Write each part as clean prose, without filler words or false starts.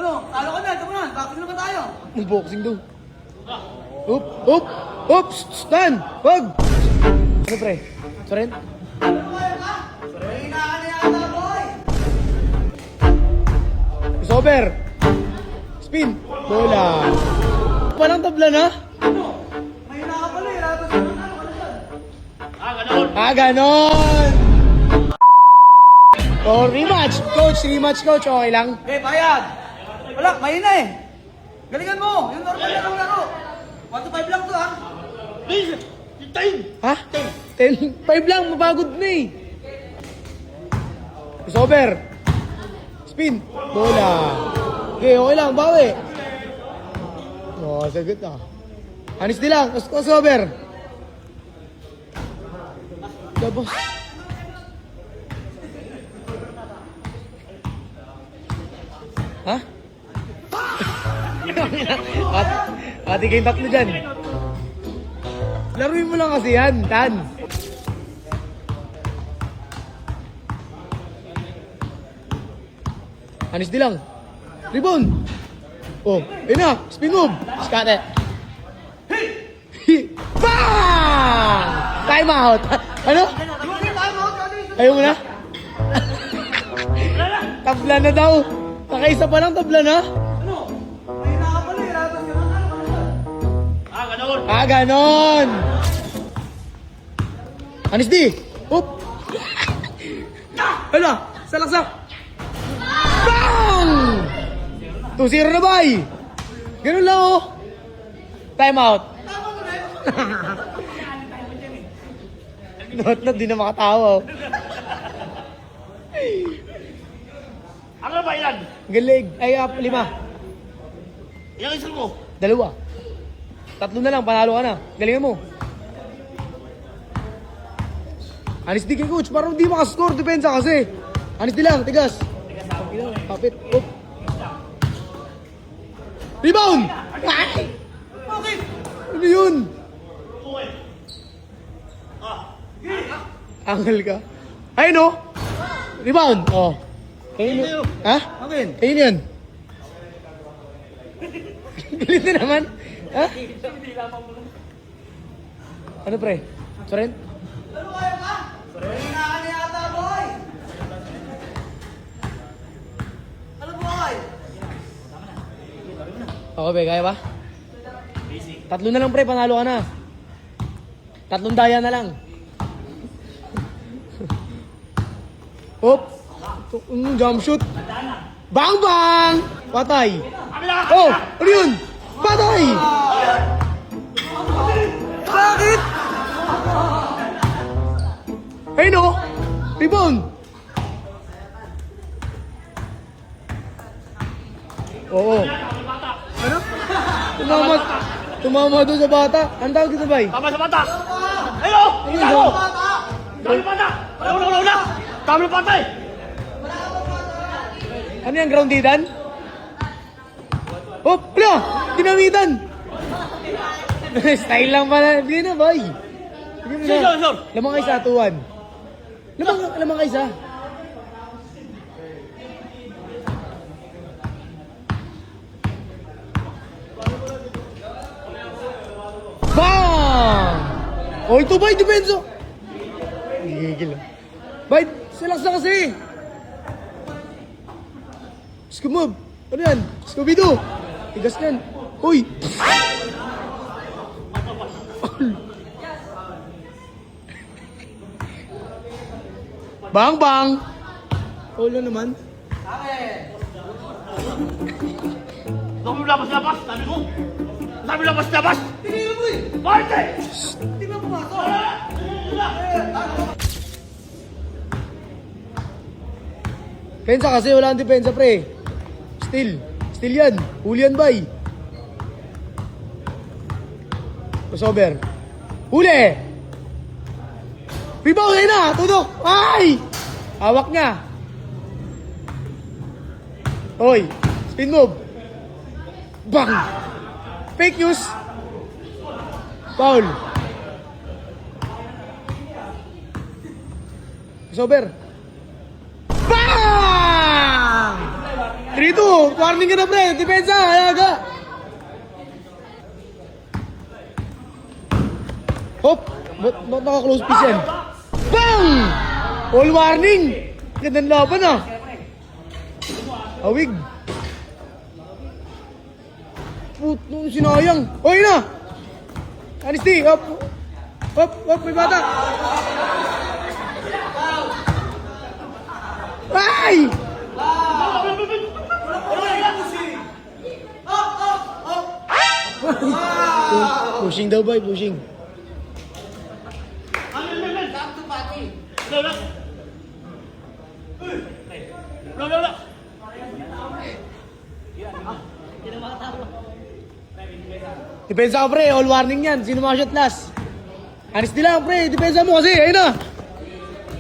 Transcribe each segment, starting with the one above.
ano? Talo ka na, ito mo na. Bakit naman tayo? Mag-boxing daw. Up! Stand! Wag! Ano pre? Sorry? Ano kaya ka? Mahina ka na yata, boy! Sober! Spin! Bola! Palang tabla na? Ano? Mahina ka pala eh. Tapos ano ka naman? Ganon! Oh, rematch! Rematch coach. Okay lang? Eh, bayad! Wala, mahina eh. Galingan mo! Yung normal na laro. 1 to 5 lang to ha. Ha? 10? 5 lang, mapagod na eh. Sober! Spin! Bola! Okay, okay lang, bawi. Oh, sagot na. Anis din lang, sober! Labas. Ha? Ati kayong tatlo dyan. Laruin mo lang kasi yan, Tan. Anis di lang. Rebound. Oh, yun na. Spin move. Skate. Bang! Time out. Ano? Ayaw mo na? Tabla na daw. Nakaisa pa lang, tabla na. Ano? Mahina ka pala eh. Tapos ano ka naman? Ganon. Anis di. Up. Hala, salaksak. Bang! 2-0 na bay. Ganun lang oh. Time out. Not di na makatawa oh. Ano ba ilan? Galig. Ay, 5. Ilang isang mo? 2. 3 na lang, panalo ka na. Galingan mo. Anis di kay coach, parang di makascore. Depensa kasi. Anis di lang, tigas. Kapit. Up. Rebound! Ay! Bakit? Ano yun? Angal ka. Ay no? Rebound. Oh. Kayo yun. Ha? Akin. Kayo yun. Galit na naman. Ha? Ano pre? Sorry? Ano kaya ka? Mahina ka na yata, boy! Ano boy? Okay, be, kaya ba? 3 na lang pre, panalo ka na. 3 daya na lang. Hop! Jump shoot! Bang bang! Patay! Oh! Ano yun? Patay! Bakit? Hey no! Rebound! Oo. Ano? Tumama doon sa bata. Ang tawag dito ba? Tama sa bata! Ayun! Ayun, Ayun! daw. Tama sa bata! Una! Tama sa bata eh! Ano yung groundidan? Oh, wala! Dinamitan! Style lang pala. Hindi na, bay. Sige mo na. Sure. Lamang kayo sa atuan. Lamang kayo sa. Bang! Oh, ito bay, depenso. Gigil. Bay, silakas na kasi. Skumab. Ano yan? Scooby-Doo. Tigas yan. Uy! Bang bang! Ulo naman. Sabi mo labas! Sabi ko! Sabi labas! Tingnan mo eh! Parte! Tingnan mo nga to! Pensa kasi wala ang depensa pre. Still yan. Huli yan bay. Crossover. Huli! Rebound ayun na! Tudok! Ay! Hawak niya. Hoy! Spin move. Bang! Fake news. Foul. Crossover. Bang! 3-2. Warning ka na, pre. Depensa. Ayaga. Hop. Ba't naka-close piece yan? Bang! All warning. Gandang laban ah. Awig. Put, nung sinayang. O, yun na. Honesty. Hop. Hop. Hop. May bata. Ay! Pushing daw ba? Pushing. Wala. Depensa ka, pre. All warning yan. Sino makashot last? Honesty lang, pre. Depensa mo kasi. Ayun na.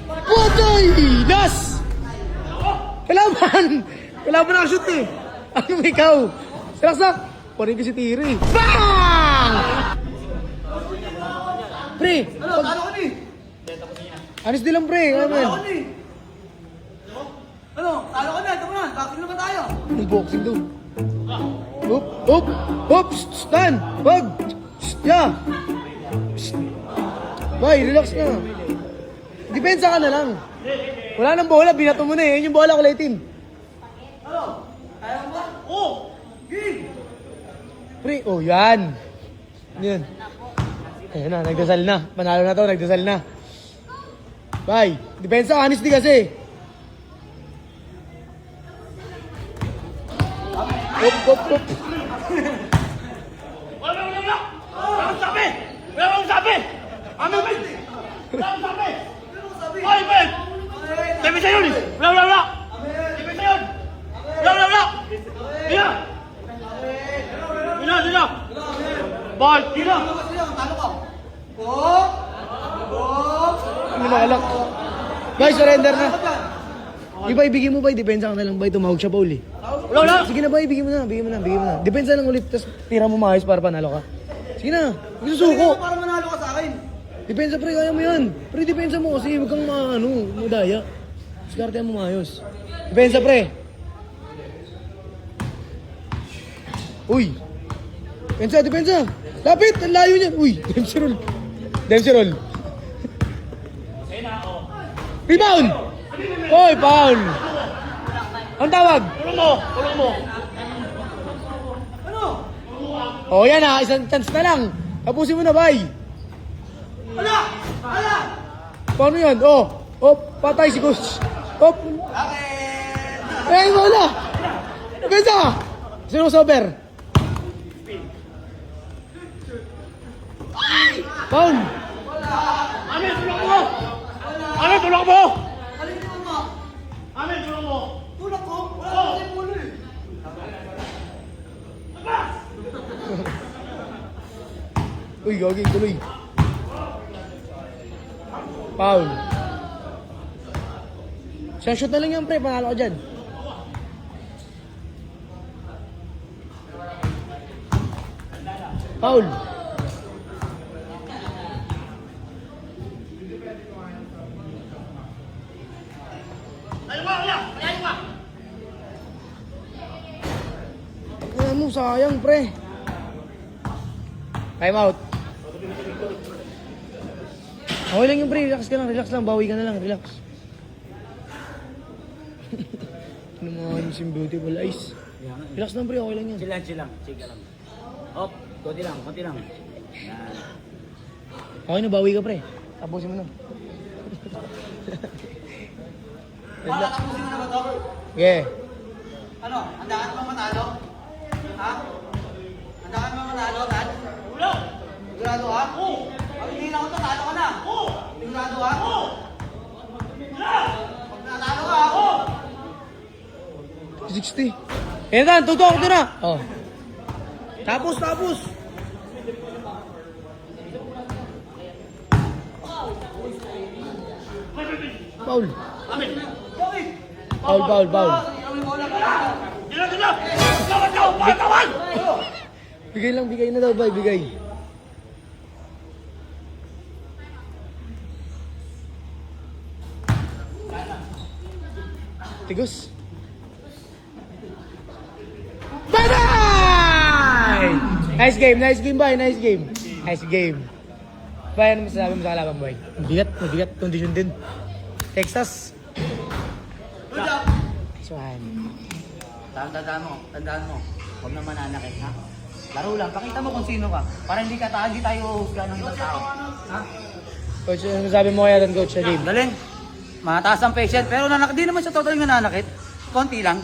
Patay! Last! Kalaban! Kalaban nakashoot eh. Ano may ikaw? Salaksak! Parin ko si Tiri. Bang! Pre! Ano? Talo ko ni! Honesty lang, pre. Talo Amen. ko ni! Ano? Talo ko na! Ito mo na! Boxing naman tayo! Anong boxing daw? Hop! Hop! Hop! Stand! Wag! Yeah! Bay, relax na. Depensa ka na lang. Wala nang bola, binato mo na eh. Yun yung bola, kulay team. Ano? Kaya mo ba? Oo! Game! Pre, oh yan. Yan. Ayan na, nagdasal na. Panalo na to, nagdasal na. Bay, depensa, honesty kasi. Hop, hop, hop. Wala! Wala akong sabi! Wala akong sabi! Ano ba? Wala akong sabi! Ay, Ben! Depensa yun! Wala! Depensa yun! Wala! Di na! Ball! Di na! Talo ka! Oh! Oh! Hindi makalak. Bay, surrender na. Iba, ibigay mo ba? Depensa ka na lang ba? Tumawag siya pa uli. Wala! Sige na ba, ibigay mo na. Depensa lang ulit, tapos tira mo maayos para panalo ka. Sige na, isusuko. Para manalo ka sa akin! Depensa, pre, kaya mo yan. Pre, depensa mo kasi huwag kang madaya. Diskartehan mo maayos. Depensa, pre. Uy. Depensa. Lapit, ang layo niyan. Uy, Dempsey roll. Rebound! Oy, foul! Ang tawag? Tulong mo! Ano? Oh, yan ha, isang chance na lang. Tapusin mo na, bay. Wala! Paano yan? Oh, patay si coach. Akin! Wala. Depensa! Sino sober? Foul! Amin, tulong mo! Amin, tulong mo! Alin mo mo? Amin, tulong mo! Tulak ko? Wala ko sa pulo eh! Uy, gagi, tuloy. Foul. Isang shoot na lang yan, pre. Panalo ka dyan. Foul. Ano mo, sayang, pre. Time out. Okay lang yung pre, relax lang, bawi ka na lang, relax. Ano mga yung beautiful eyes. Relax lang pre, okay lang yan. Chill lang. Hop, konti lang. Yan. Okay na, bawi ka pre. Tapusin mo na. Makakapusin mo na ba ito? Yeah. Ano? Handa ka naman matalo? Ha? Handa ka naman matalo, Tad? Wala! Sigurado ka? Oo! Pag hindi na ako to, talo ka na! Oo! Sigurado ka? Oo! Pag natalo ka, ako! 60. Yan na, tutok ko na. Oh. Tapos. Foul. Amin! Bakit? Foul. Ikaw yung bola ka. Di na! Tawag! Bigay na daw ba, bigay. Tigos. Nice game, boy. Nice game. Nice game. Boy, ano masasabi mo sa kalaban, boy? Mabigat. Condition din. Texas. Good job. Nice one. Tandaan mo. Huwag na mananakit, ha? Laro lang, pakita mo kung sino ka. Para hindi tayo uhusga ng ibang tao. Ha? Coach, ano masasabi mo kaya doon, coach, sa game? Galing. Mataas ang patient, pero di naman siya totally nananakit. Konti lang.